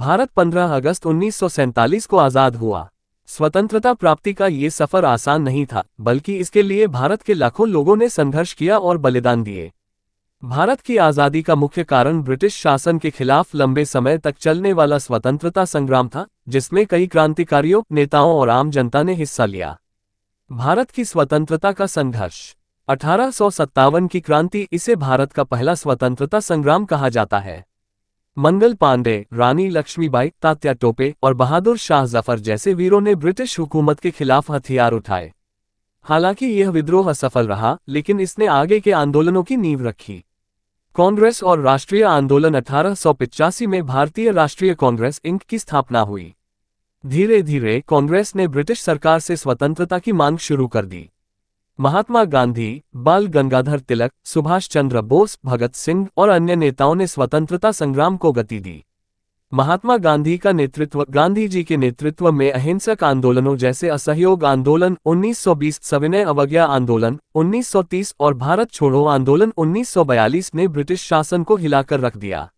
भारत 15 अगस्त 1947 को आज़ाद हुआ। स्वतंत्रता प्राप्ति का ये सफ़र आसान नहीं था, बल्कि इसके लिए भारत के लाखों लोगों ने संघर्ष किया और बलिदान दिए। भारत की आज़ादी का मुख्य कारण ब्रिटिश शासन के खिलाफ लंबे समय तक चलने वाला स्वतंत्रता संग्राम था, जिसमें कई क्रांतिकारियों, नेताओं और आम जनता ने हिस्सा लिया। भारत की स्वतंत्रता का संघर्ष 1857 की क्रांति, इसे भारत का पहला स्वतंत्रता संग्राम कहा जाता है। मंगल पांडे, रानी लक्ष्मीबाई, तात्या टोपे और बहादुर शाह जफर जैसे वीरों ने ब्रिटिश हुकूमत के खिलाफ हथियार उठाए। हालांकि यह विद्रोह असफल रहा, लेकिन इसने आगे के आंदोलनों की नींव रखी। कांग्रेस और राष्ट्रीय आंदोलन 1885 में भारतीय राष्ट्रीय कांग्रेस इंक की स्थापना हुई। धीरे धीरे कांग्रेस ने ब्रिटिश सरकार से स्वतंत्रता की मांग शुरू कर दी। महात्मा गांधी, बाल गंगाधर तिलक, सुभाष चंद्र बोस, भगत सिंह और अन्य नेताओं ने स्वतंत्रता संग्राम को गति दी। महात्मा गांधी जी के नेतृत्व में अहिंसक आंदोलनों जैसे असहयोग आंदोलन 1920, सविनय अवज्ञा आंदोलन 1930 और भारत छोड़ो आंदोलन 1942 ने ब्रिटिश शासन को हिलाकर रख दिया।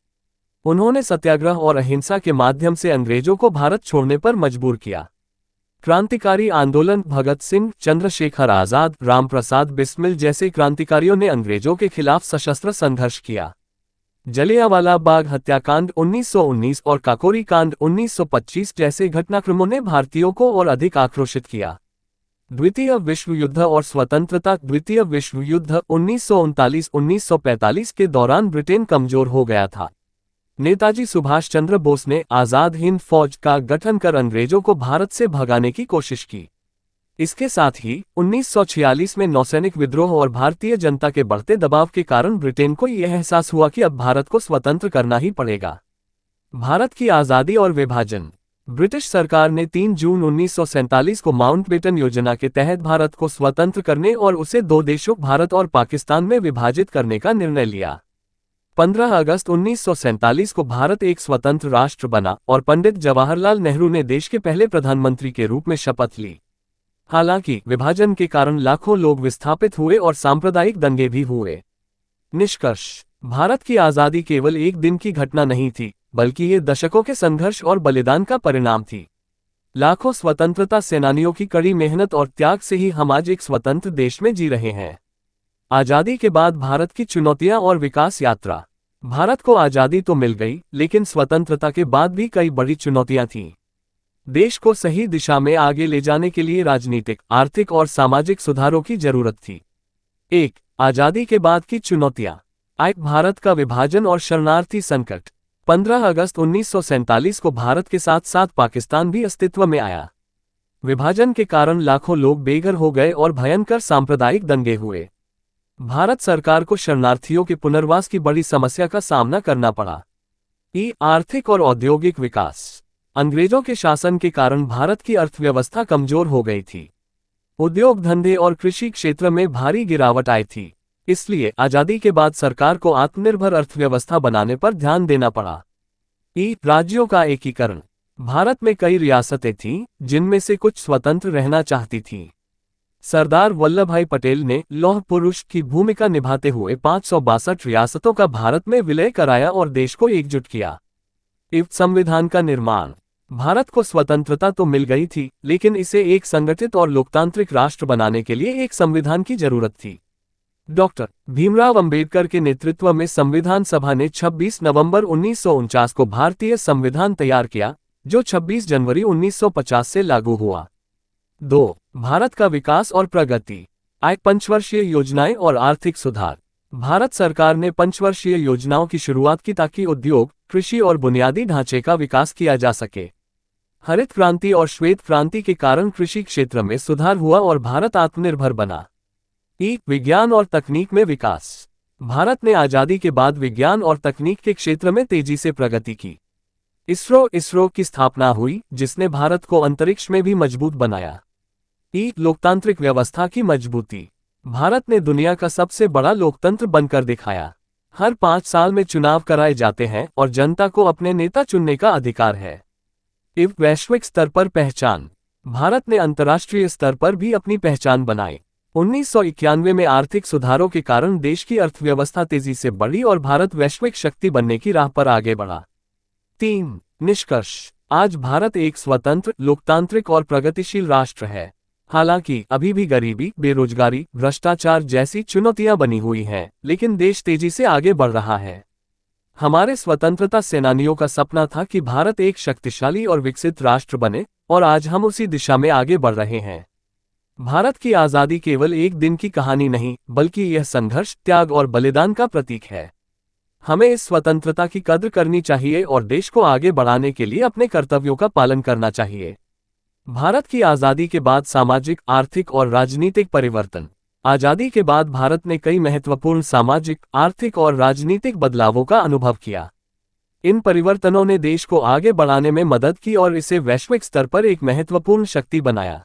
उन्होंने सत्याग्रह और अहिंसा के माध्यम से अंग्रेजों को भारत छोड़ने पर मजबूर किया। क्रांतिकारी आंदोलन भगत सिंह, चंद्रशेखर आजाद, रामप्रसाद बिस्मिल जैसे क्रांतिकारियों ने अंग्रेजों के खिलाफ सशस्त्र संघर्ष किया। जलियांवाला बाग हत्याकांड 1919 और काकोरी कांड 1925 जैसे घटनाक्रमों ने भारतीयों को और अधिक आक्रोशित किया। द्वितीय विश्व युद्ध और स्वतंत्रता। द्वितीय विश्व युद्ध 1939-1945 के दौरान ब्रिटेन कमजोर हो गया था। नेताजी सुभाष चंद्र बोस ने आज़ाद हिंद फौज का गठन कर अंग्रेजों को भारत से भगाने की कोशिश की। इसके साथ ही 1946 में नौसैनिक विद्रोह और भारतीय जनता के बढ़ते दबाव के कारण ब्रिटेन को यह एहसास हुआ कि अब भारत को स्वतंत्र करना ही पड़ेगा। भारत की आज़ादी और विभाजन। ब्रिटिश सरकार ने 3 जून 1947 को माउंटबेटन योजना के तहत भारत को स्वतंत्र करने और उसे 2 देशों भारत और पाकिस्तान में विभाजित करने का निर्णय लिया। 15 अगस्त 1947 को भारत एक स्वतंत्र राष्ट्र बना और पंडित जवाहरलाल नेहरू ने देश के पहले प्रधानमंत्री के रूप में शपथ ली। हालांकि विभाजन के कारण लाखों लोग विस्थापित हुए और सांप्रदायिक दंगे भी हुए। निष्कर्ष: भारत की आज़ादी केवल एक दिन की घटना नहीं थी, बल्कि ये दशकों के संघर्ष और बलिदान का परिणाम थी। लाखों स्वतंत्रता सेनानियों की कड़ी मेहनत और त्याग से ही हम आज एक स्वतंत्र देश में जी रहे हैं। आज़ादी के बाद भारत की चुनौतियां और विकास यात्रा। भारत को आज़ादी तो मिल गई, लेकिन स्वतंत्रता के बाद भी कई बड़ी चुनौतियां थीं। देश को सही दिशा में आगे ले जाने के लिए राजनीतिक, आर्थिक और सामाजिक सुधारों की जरूरत थी। 1. आज़ादी के बाद की चुनौतियां। भारत का विभाजन और शरणार्थी संकट। 15 अगस्त 1947 को भारत के साथ साथ पाकिस्तान भी अस्तित्व में आया। विभाजन के कारण लाखों लोग बेघर हो गए और भयंकर सांप्रदायिक दंगे हुए। भारत सरकार को शरणार्थियों के पुनर्वास की बड़ी समस्या का सामना करना पड़ा। आर्थिक और औद्योगिक विकास। अंग्रेजों के शासन के कारण भारत की अर्थव्यवस्था कमजोर हो गई थी। उद्योग धंधे और कृषि क्षेत्र में भारी गिरावट आई थी। इसलिए आज़ादी के बाद सरकार को आत्मनिर्भर अर्थव्यवस्था बनाने पर ध्यान देना पड़ा। राज्यों का एकीकरण। भारत में कई रियासतें थीं, जिनमें से कुछ स्वतंत्र रहना चाहती थीं। सरदार वल्लभभाई पटेल ने लौह पुरुष की भूमिका निभाते हुए 562 रियासतों का भारत में विलय कराया और देश को एकजुट किया। संविधान का निर्माण। भारत को स्वतंत्रता तो मिल गई थी, लेकिन इसे एक संगठित और लोकतांत्रिक राष्ट्र बनाने के लिए एक संविधान की जरूरत थी। डॉक्टर भीमराव अंबेडकर के नेतृत्व में संविधान सभा ने 26 नवंबर 1949 को भारतीय संविधान तैयार किया, जो 26 जनवरी 1950 से लागू हुआ। 2. भारत का विकास और प्रगति। पंचवर्षीय योजनाएं और आर्थिक सुधार। भारत सरकार ने पंचवर्षीय योजनाओं की शुरुआत की ताकि उद्योग, कृषि और बुनियादी ढांचे का विकास किया जा सके। हरित क्रांति और श्वेत क्रांति के कारण कृषि क्षेत्र में सुधार हुआ और भारत आत्मनिर्भर बना। विज्ञान और तकनीक में विकास। भारत ने आज़ादी के बाद विज्ञान और तकनीक के क्षेत्र में तेजी से प्रगति की। इसरो की स्थापना हुई, जिसने भारत को अंतरिक्ष में भी मजबूत बनाया। लोकतांत्रिक व्यवस्था की मजबूती। भारत ने दुनिया का सबसे बड़ा लोकतंत्र बनकर दिखाया। हर 5 साल में चुनाव कराए जाते हैं और जनता को अपने नेता चुनने का अधिकार है। वैश्विक स्तर पर पहचान। भारत ने अंतर्राष्ट्रीय स्तर पर भी अपनी पहचान बनाई। 1991 में आर्थिक सुधारों के कारण देश की अर्थव्यवस्था तेजी से बढ़ी और भारत वैश्विक शक्ति बनने की राह पर आगे बढ़ा। 3. निष्कर्ष, आज भारत एक स्वतंत्र, लोकतांत्रिक और प्रगतिशील राष्ट्र है। हालांकि अभी भी गरीबी, बेरोजगारी, भ्रष्टाचार जैसी चुनौतियां बनी हुई हैं, लेकिन देश तेजी से आगे बढ़ रहा है। हमारे स्वतंत्रता सेनानियों का सपना था कि भारत एक शक्तिशाली और विकसित राष्ट्र बने, और आज हम उसी दिशा में आगे बढ़ रहे हैं। भारत की आज़ादी केवल एक दिन की कहानी नहीं, बल्कि यह संघर्ष, त्याग और बलिदान का प्रतीक है। हमें इस स्वतंत्रता की कद्र करनी चाहिए और देश को आगे बढ़ाने के लिए अपने कर्तव्यों का पालन करना चाहिए। भारत की आज़ादी के बाद सामाजिक, आर्थिक और राजनीतिक परिवर्तन। आज़ादी के बाद भारत ने कई महत्वपूर्ण सामाजिक, आर्थिक और राजनीतिक बदलावों का अनुभव किया। इन परिवर्तनों ने देश को आगे बढ़ाने में मदद की और इसे वैश्विक स्तर पर एक महत्वपूर्ण शक्ति बनाया।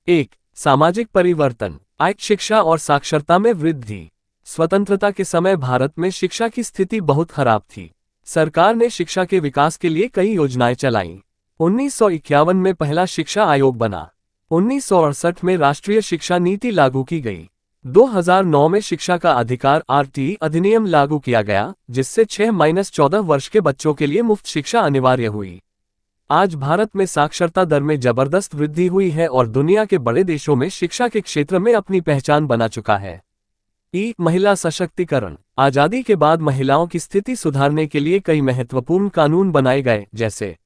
1. सामाजिक परिवर्तन। शिक्षा और साक्षरता में वृद्धि। स्वतंत्रता के समय भारत में शिक्षा की स्थिति बहुत खराब थी। सरकार ने शिक्षा के विकास के लिए कई योजनाएं चलाईं। 1951 में पहला शिक्षा आयोग बना। 1968 में राष्ट्रीय शिक्षा नीति लागू की गई। 2009 में शिक्षा का अधिकार (RTE) अधिनियम लागू किया गया, जिससे 6-14 वर्ष के बच्चों के लिए मुफ्त शिक्षा अनिवार्य हुई। आज भारत में साक्षरता दर में जबरदस्त वृद्धि हुई है और दुनिया के बड़े देशों में शिक्षा के क्षेत्र में अपनी पहचान बना चुका है। महिला सशक्तिकरण। आजादी के बाद महिलाओं की स्थिति सुधारने के लिए कई महत्वपूर्ण कानून बनाए गए, जैसे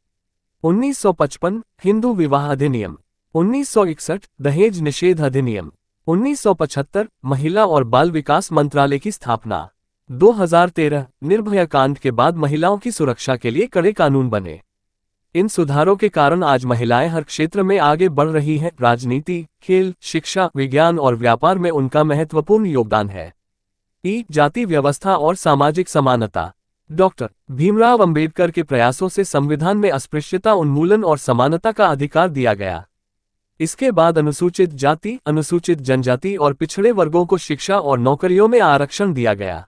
1955 हिंदू विवाह अधिनियम, 1961 दहेज निषेध अधिनियम, 1975 महिला और बाल विकास मंत्रालय की स्थापना, 2013 निर्भया कांड के बाद महिलाओं की सुरक्षा के लिए कड़े कानून बने। इन सुधारों के कारण आज महिलाएं हर क्षेत्र में आगे बढ़ रही हैं। राजनीति, खेल, शिक्षा, विज्ञान और व्यापार में उनका महत्वपूर्ण योगदान है। जाति व्यवस्था और सामाजिक समानता। डॉक्टर भीमराव अंबेडकर के प्रयासों से संविधान में अस्पृश्यता उन्मूलन और समानता का अधिकार दिया गया। इसके बाद अनुसूचित जाति, अनुसूचित जनजाति और पिछड़े वर्गों को शिक्षा और नौकरियों में आरक्षण दिया गया।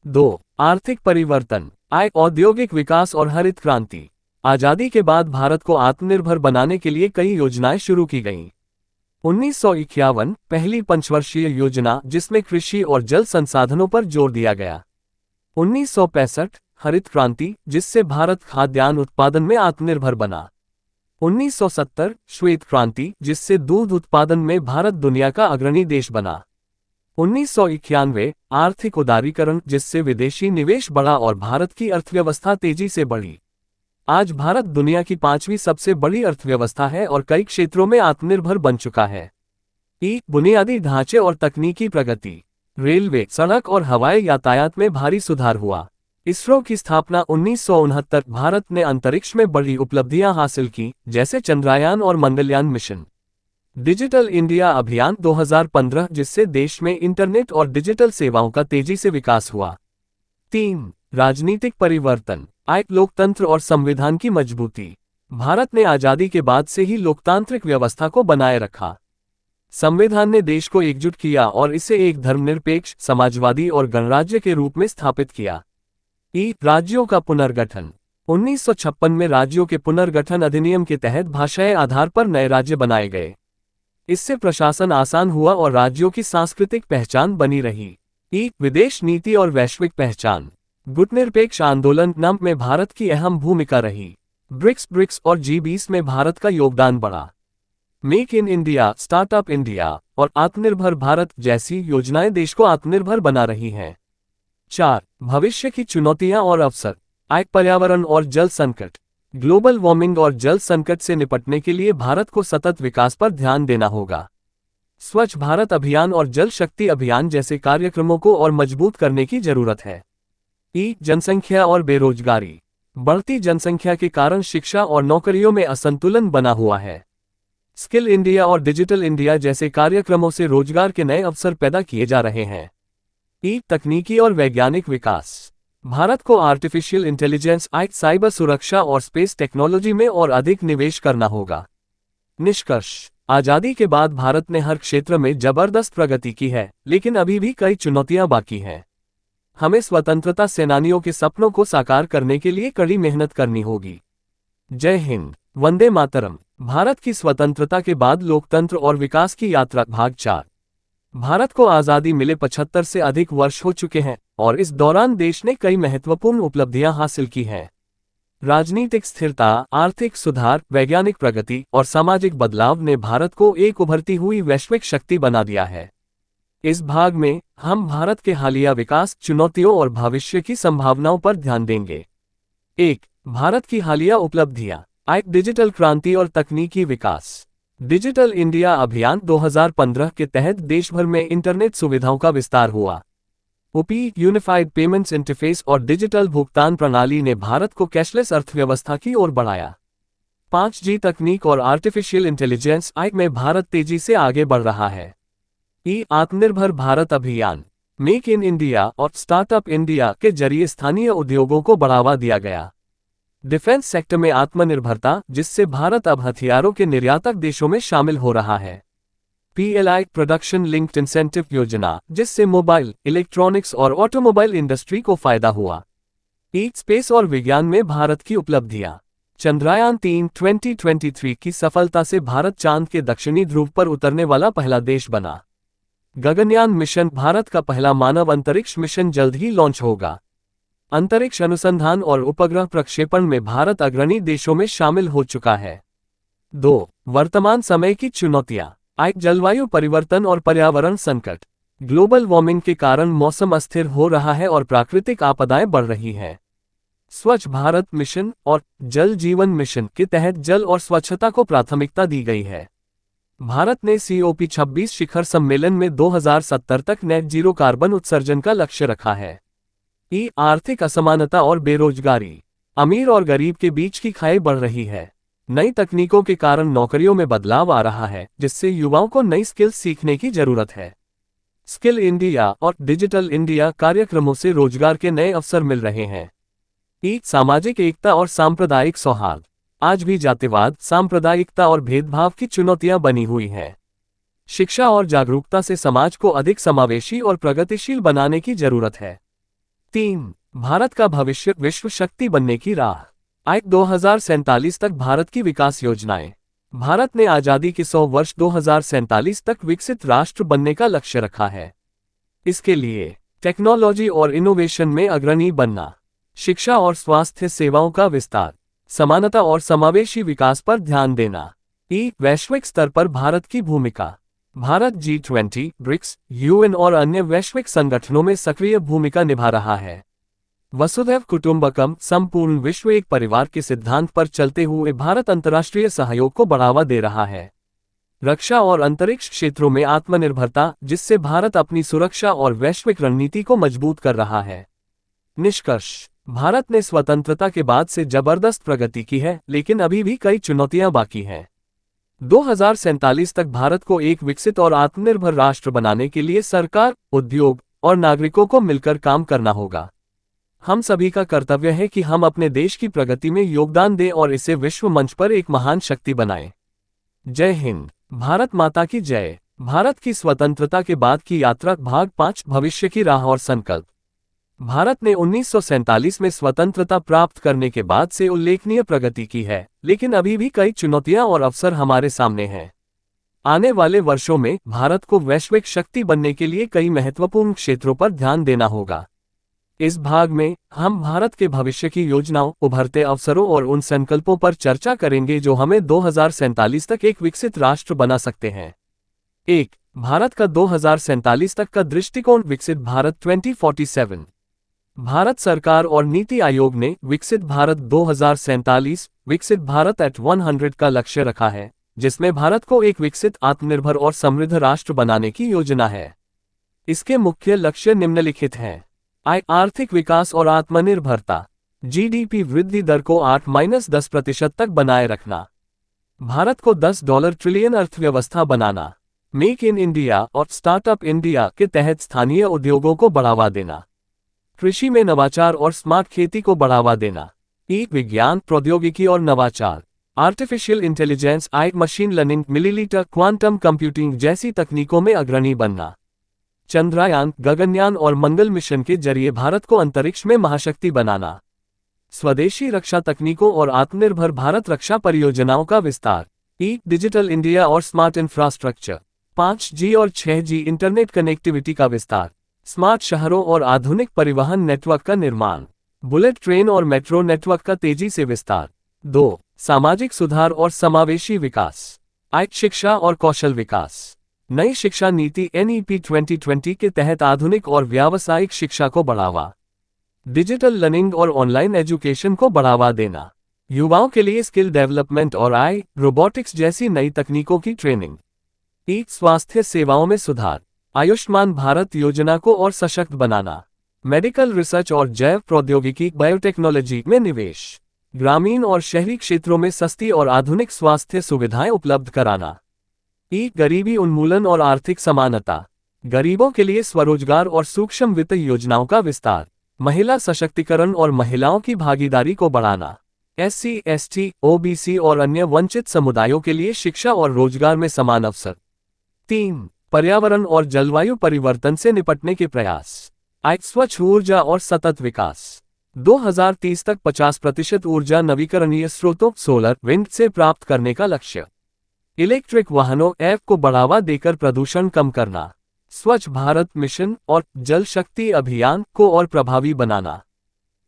2. आर्थिक परिवर्तन। औद्योगिक विकास और हरित क्रांति। आजादी के बाद भारत को आत्मनिर्भर बनाने के लिए कई योजनाएं शुरू की गईं। 1951 पहली पंचवर्षीय योजना, जिसमें कृषि और जल संसाधनों पर जोर दिया गया। 1965 हरित क्रांति, जिससे भारत खाद्यान्न उत्पादन में आत्मनिर्भर बना। 1970 श्वेत क्रांति, जिससे दूध उत्पादन में भारत दुनिया का अग्रणी देश बना। 1991 आर्थिक उदारीकरण, जिससे विदेशी निवेश बढ़ा और भारत की अर्थव्यवस्था तेजी से बढ़ी। आज भारत दुनिया की 5वीं सबसे बड़ी अर्थव्यवस्था है और कई क्षेत्रों में आत्मनिर्भर बन चुका है। बुनियादी ढांचे और तकनीकी प्रगति। रेलवे, सड़क और हवाई यातायात में भारी सुधार हुआ। इसरो की स्थापना 1969। भारत ने अंतरिक्ष में बड़ी उपलब्धियां हासिल की, जैसे चंद्रयान और मंगलयान मिशन। डिजिटल इंडिया अभियान 2015, जिससे देश में इंटरनेट और डिजिटल सेवाओं का तेजी से विकास हुआ। 3. राजनीतिक परिवर्तन। लोकतंत्र और संविधान की मजबूती। भारत ने आजादी के बाद से ही लोकतांत्रिक व्यवस्था को बनाए रखा। संविधान ने देश को एकजुट किया और इसे एक धर्मनिरपेक्ष, समाजवादी और गणराज्य के रूप में स्थापित किया। राज्यों का पुनर्गठन। 1956 में राज्यों के पुनर्गठन अधिनियम के तहत भाषाई आधार पर नए राज्य बनाए गए। इससे प्रशासन आसान हुआ और राज्यों की सांस्कृतिक पहचान बनी रही। विदेश नीति और वैश्विक पहचान। गुटनिरपेक्ष आंदोलन नाम में भारत की अहम भूमिका रही। ब्रिक्स और G20 में भारत का योगदान बढ़ा। Make in India, startup India और आत्मनिर्भर भारत जैसी योजनाएं देश को आत्मनिर्भर बना रही हैं। 4. भविष्य की चुनौतियां और अवसर। पर्यावरण और जल संकट। ग्लोबल वार्मिंग और जल संकट से निपटने के लिए भारत को सतत विकास पर ध्यान देना होगा। स्वच्छ भारत अभियान और जल शक्ति अभियान जैसे कार्यक्रमों को और मजबूत करने की जरूरत है। जनसंख्या और बेरोजगारी। बढ़ती जनसंख्या के कारण शिक्षा और नौकरियों में असंतुलन बना हुआ है। स्किल इंडिया और डिजिटल इंडिया जैसे कार्यक्रमों से रोजगार के नए अवसर पैदा किए जा रहे हैं। तकनीकी और वैज्ञानिक विकास। भारत को आर्टिफिशियल इंटेलिजेंस, साइबर सुरक्षा और स्पेस टेक्नोलॉजी में और अधिक निवेश करना होगा। निष्कर्ष, आजादी के बाद भारत ने हर क्षेत्र में जबरदस्त प्रगति की है, लेकिन अभी भी कई चुनौतियां बाकी हैं। हमें स्वतंत्रता सेनानियों के सपनों को साकार करने के लिए कड़ी मेहनत करनी होगी। जय हिंद, वंदे मातरम। भारत की स्वतंत्रता के बाद लोकतंत्र और विकास की यात्रा भाग 4। भारत को आज़ादी मिले 75 से अधिक वर्ष हो चुके हैं और इस दौरान देश ने कई महत्वपूर्ण उपलब्धियां हासिल की हैं। राजनीतिक स्थिरता, आर्थिक सुधार, वैज्ञानिक प्रगति और सामाजिक बदलाव ने भारत को एक उभरती हुई वैश्विक शक्ति बना दिया है। इस भाग में हम भारत के हालिया विकास, चुनौतियों और भविष्य की संभावनाओं पर ध्यान देंगे। 1. भारत की हालिया उपलब्धियां। डिजिटल क्रांति और तकनीकी विकास। डिजिटल इंडिया अभियान 2015 के तहत देश भर में इंटरनेट सुविधाओं का विस्तार हुआ। यूपी यूनिफाइड पेमेंट्स इंटरफेस और डिजिटल भुगतान प्रणाली ने भारत को कैशलेस अर्थव्यवस्था की ओर बढ़ाया। 5G तकनीक और आर्टिफिशियल इंटेलिजेंस में भारत तेजी से आगे बढ़ रहा है। आत्मनिर्भर भारत अभियान, मेक इन इंडिया और स्टार्टअप इंडिया के जरिए स्थानीय उद्योगों को बढ़ावा दिया गया। डिफेंस सेक्टर में आत्मनिर्भरता, जिससे भारत अब हथियारों के निर्यातक देशों में शामिल हो रहा है। PLI प्रोडक्शन लिंक्ड इंसेंटिव योजना, जिससे मोबाइल, इलेक्ट्रॉनिक्स और ऑटोमोबाइल इंडस्ट्री को फायदा हुआ। स्पेस और विज्ञान में भारत की उपलब्धियां। चंद्रयान-3 2023 की सफलता से भारत चांद के दक्षिणी ध्रुव पर उतरने वाला पहला देश बना। गगनयान मिशन, भारत का पहला मानव अंतरिक्ष मिशन जल्द ही लॉन्च होगा। अंतरिक्ष अनुसंधान और उपग्रह प्रक्षेपण में भारत अग्रणी देशों में शामिल हो चुका है। 2. वर्तमान समय की चुनौतियां। जलवायु परिवर्तन और पर्यावरण संकट। ग्लोबल वार्मिंग के कारण मौसम अस्थिर हो रहा है और प्राकृतिक आपदाएं बढ़ रही हैं। स्वच्छ भारत मिशन और जल जीवन मिशन के तहत जल और स्वच्छता को प्राथमिकता दी गई है। भारत ने COP26 शिखर सम्मेलन में 2070 तक नेट जीरो कार्बन उत्सर्जन का लक्ष्य रखा है। आर्थिक असमानता और बेरोजगारी। अमीर और गरीब के बीच की खाई बढ़ रही है। नई तकनीकों के कारण नौकरियों में बदलाव आ रहा है, जिससे युवाओं को नई स्किल्स सीखने की जरूरत है। स्किल इंडिया और डिजिटल इंडिया कार्यक्रमों से रोजगार के नए अवसर मिल रहे हैं। सामाजिक एकता और सांप्रदायिक सौहार्द। आज भी जातिवाद, सांप्रदायिकता और भेदभाव की चुनौतियां बनी हुई हैं। शिक्षा और जागरूकता से समाज को अधिक समावेशी और प्रगतिशील बनाने की जरूरत है। 3. भारत का भविष्य, विश्व शक्ति बनने की राह। 2047 तक भारत की विकास योजनाएं। भारत ने आजादी के 100 वर्ष 2047 तक विकसित राष्ट्र बनने का लक्ष्य रखा है। इसके लिए टेक्नोलॉजी और इनोवेशन में अग्रणी बनना, शिक्षा और स्वास्थ्य सेवाओं का विस्तार, समानता और समावेशी विकास पर ध्यान देना। वैश्विक स्तर पर भारत की भूमिका। भारत G20, ब्रिक्स, UN और अन्य वैश्विक संगठनों में सक्रिय भूमिका निभा रहा है। वसुधैव कुटुंबकम, संपूर्ण विश्व एक परिवार के सिद्धांत पर चलते हुए भारत अंतर्राष्ट्रीय सहयोग को बढ़ावा दे रहा है। रक्षा और अंतरिक्ष क्षेत्रों में आत्मनिर्भरता, जिससे भारत अपनी सुरक्षा और वैश्विक रणनीति को मजबूत कर रहा है। निष्कर्ष। भारत ने स्वतंत्रता के बाद से जबरदस्त प्रगति की है, लेकिन अभी भी कई चुनौतियां बाकी हैं। 2047 तक भारत को एक विकसित और आत्मनिर्भर राष्ट्र बनाने के लिए सरकार, उद्योग और नागरिकों को मिलकर काम करना होगा। हम सभी का कर्तव्य है कि हम अपने देश की प्रगति में योगदान दें और इसे विश्व मंच पर एक महान शक्ति बनाएं। जय हिंद। भारत माता की जय। भारत की स्वतंत्रता के बाद की यात्रा, भाग 5, भविष्य की राह और संकल्प। भारत ने 1947 में स्वतंत्रता प्राप्त करने के बाद से उल्लेखनीय प्रगति की है, लेकिन अभी भी कई चुनौतियां और अवसर हमारे सामने हैं। आने वाले वर्षों में भारत को वैश्विक शक्ति बनने के लिए कई महत्वपूर्ण क्षेत्रों पर ध्यान देना होगा। इस भाग में हम भारत के भविष्य की योजनाओं, उभरते अवसरों और उन संकल्पों पर चर्चा करेंगे जो हमें 2047 तक एक विकसित राष्ट्र बना सकते हैं। 1. भारत का 2047 तक का दृष्टिकोण। विकसित भारत 2047। भारत सरकार और नीति आयोग ने विकसित भारत 2047, विकसित भारत एट 100 का लक्ष्य रखा है, जिसमें भारत को एक विकसित, आत्मनिर्भर और समृद्ध राष्ट्र बनाने की योजना है। इसके मुख्य लक्ष्य निम्नलिखित हैं। आर्थिक विकास और आत्मनिर्भरता। GDP वृद्धि दर को 8-10% तक बनाए रखना। भारत को $10 ट्रिलियन अर्थव्यवस्था बनाना। मेक इन इंडिया और स्टार्टअप इंडिया के तहत स्थानीय उद्योगों को बढ़ावा देना। कृषि में नवाचार और स्मार्ट खेती को बढ़ावा देना। विज्ञान, प्रौद्योगिकी और नवाचार। Artificial intelligence, machine learning, millilitre quantum computing जैसी तकनीकों में अग्रणी बनना। चंद्रयान, गगनयान और मंगल मिशन के जरिए भारत को अंतरिक्ष में महाशक्ति बनाना। स्वदेशी रक्षा तकनीकों और आत्मनिर्भर भारत रक्षा परियोजनाओं का विस्तार। डिजिटल इंडिया और स्मार्ट इंफ्रास्ट्रक्चर। 5G और 6G इंटरनेट कनेक्टिविटी का विस्तार। स्मार्ट शहरों और आधुनिक परिवहन नेटवर्क का निर्माण। बुलेट ट्रेन और मेट्रो नेटवर्क का तेजी से विस्तार। 2. सामाजिक सुधार और समावेशी विकास। शिक्षा और कौशल विकास। नई शिक्षा नीति NEP 2020 के तहत आधुनिक और व्यावसायिक शिक्षा को बढ़ावा। डिजिटल लर्निंग और ऑनलाइन एजुकेशन को बढ़ावा देना। युवाओं के लिए स्किल डेवलपमेंट और रोबोटिक्स जैसी नई तकनीकों की ट्रेनिंग। स्वास्थ्य सेवाओं में सुधार। आयुष्मान भारत योजना को और सशक्त बनाना। मेडिकल रिसर्च और जैव प्रौद्योगिकी बायोटेक्नोलॉजी में निवेश। ग्रामीण और शहरी क्षेत्रों में सस्ती और आधुनिक स्वास्थ्य सुविधाएं उपलब्ध कराना। गरीबी उन्मूलन और आर्थिक समानता। गरीबों के लिए स्वरोजगार और सूक्ष्म वित्त योजनाओं का विस्तार। महिला सशक्तिकरण और महिलाओं की भागीदारी को बढ़ाना। SC, ST, OBC और अन्य वंचित समुदायों के लिए शिक्षा और रोजगार में समान अवसर। 3. पर्यावरण और जलवायु परिवर्तन से निपटने के प्रयास। स्वच्छ ऊर्जा और सतत विकास। 2030 तक 50% ऊर्जा नवीकरणीय स्रोतों सोलर, विंड से प्राप्त करने का लक्ष्य। इलेक्ट्रिक वाहनों को बढ़ावा देकर प्रदूषण कम करना। स्वच्छ भारत मिशन और जल शक्ति अभियान को और प्रभावी बनाना।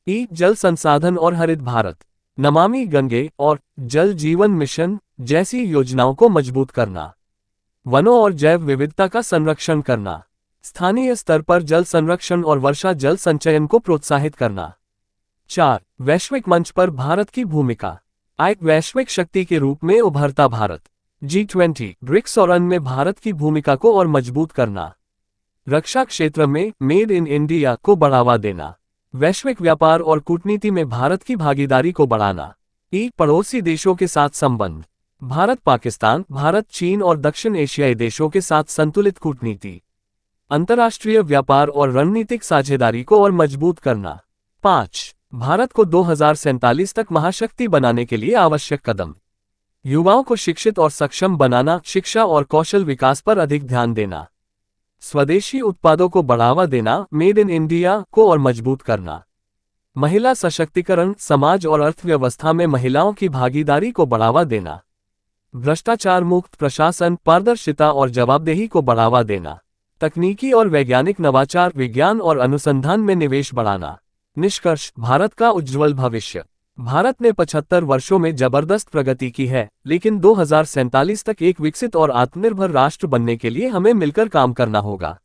जल संसाधन और हरित भारत, नमामि गंगे और जल जीवन मिशन जैसी योजनाओं को मजबूत करना। वनों और जैव विविधता का संरक्षण करना। स्थानीय स्तर पर जल संरक्षण और वर्षा जल संचयन को प्रोत्साहित करना। 4. वैश्विक मंच पर भारत की भूमिका। वैश्विक शक्ति के रूप में उभरता भारत। G20, ब्रिक्स और अन्य में भारत की भूमिका को और मजबूत करना। रक्षा क्षेत्र में मेड इन इंडिया को बढ़ावा देना। वैश्विक व्यापार और कूटनीति में भारत की भागीदारी को बढ़ाना। पड़ोसी देशों के साथ संबंध। भारत पाकिस्तान, भारत चीन और दक्षिण एशियाई देशों के साथ संतुलित कूटनीति। अंतर्राष्ट्रीय व्यापार और रणनीतिक साझेदारी को और मजबूत करना। 5. भारत को 2047 तक महाशक्ति बनाने के लिए आवश्यक कदम। युवाओं को शिक्षित और सक्षम बनाना, शिक्षा और कौशल विकास पर अधिक ध्यान देना। स्वदेशी उत्पादों को बढ़ावा देना, मेड इन इंडिया को और मजबूत करना। महिला सशक्तिकरण, समाज और अर्थव्यवस्था में महिलाओं की भागीदारी को बढ़ावा देना। भ्रष्टाचार मुक्त प्रशासन, पारदर्शिता और जवाबदेही को बढ़ावा देना। तकनीकी और वैज्ञानिक नवाचार, विज्ञान और अनुसंधान में निवेश बढ़ाना। निष्कर्ष, भारत का उज्ज्वल भविष्य। भारत ने 75 वर्षों में जबरदस्त प्रगति की है, लेकिन 2047 तक एक विकसित और आत्मनिर्भर राष्ट्र बनने के लिए हमें मिलकर काम करना होगा।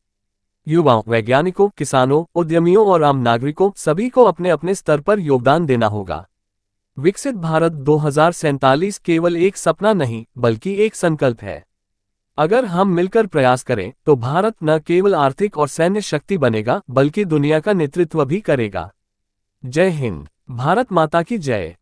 युवाओं, वैज्ञानिकों, किसानों, उद्यमियों और आम नागरिकों सभी को अपने अपने स्तर पर योगदान देना होगा। विकसित भारत 2047 केवल एक सपना नहीं, बल्कि एक संकल्प है। अगर हम मिलकर प्रयास करें तो भारत न केवल आर्थिक और सैन्य शक्ति बनेगा, बल्कि दुनिया का नेतृत्व भी करेगा। जय हिंद, भारत माता की जय।